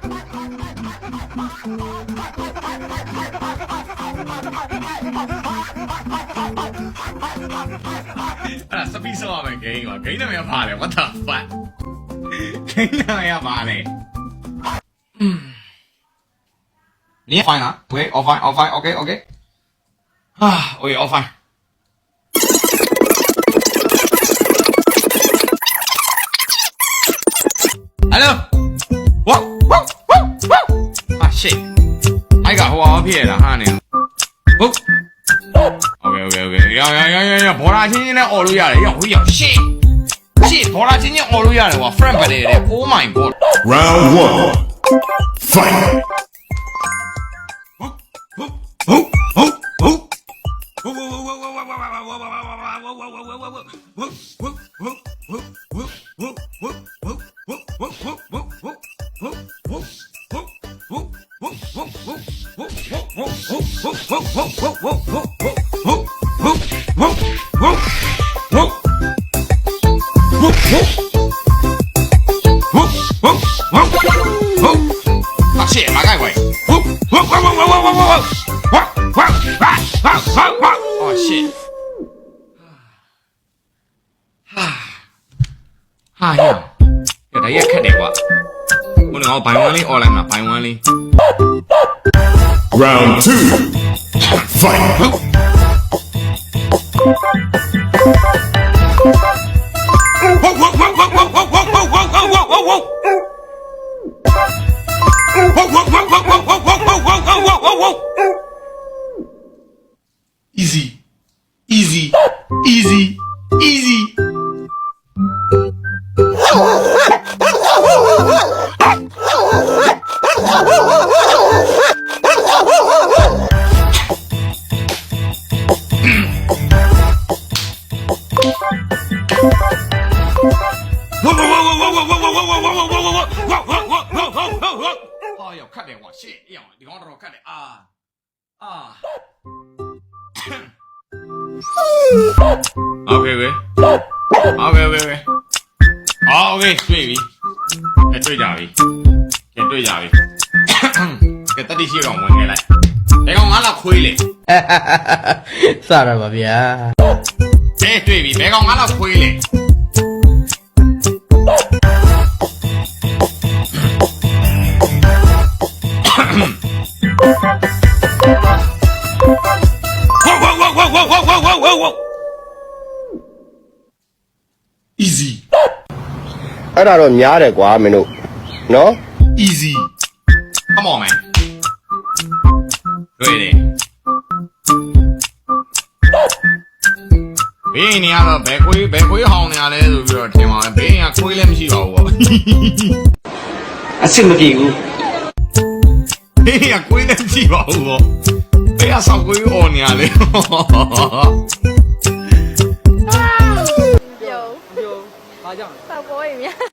အဲ့ဒါစပီးဆော့ရမယ်ဂိမ်းပါဂိမ်းနာမည်ကဘာလဲ what the fuck ဂိမ်းနာမည်ကဘာလဲ你 fine 啊 ？OK， all fine， all fine，OK，OK。啊，OK， all fine。Hello， 哇哇哇哇！啊 shit， I got 好撇了哈你。哦 ，OK，要，波拉青青的熬路下来，要 shit，波拉青青熬路下来，我 friend 不来的 ，Oh my god。Round 1 Fight。shit， 马盖鬼。哦 shit。哈呀，有第一咳嚟啩，我哋我擺碗呢，我嚟嘛擺碗呢。Round 2 Fight。Easy, easy, easy, easy. Oh, yo, cut that one. Shit, yo, you want to cut it? OK， 好 OK， 對ပြီ對ကြပြီ對ကြပြီကဲတတိရှိကောင်ဝင်နေလိုက်ဒီကောင်ငါလောက်ခွေးလေစရပါဗျာတွေ့ပြီဘယ်ကောင်ငါလောက်ခွေးလေeasy အဲ့ဒါတော့များတယ်ကွာမင်းတို့နော် easy come on man တွေ့တယ်ဘေးနေရတော့ဘယ်ခွေးဟောင်းနေရလဲဆိုပြီးတော့ထင်ပါပဲဘေးကခွေးလည်းမရှိပါဘူးပေါ့အဆင်မပြေဘူးဘေးကခွေးလည်းမရှိပါဘူးပေါ့ဘေးကဆောက်ခွေးဟောင်းနေရလဲ有，好像。老婆里面。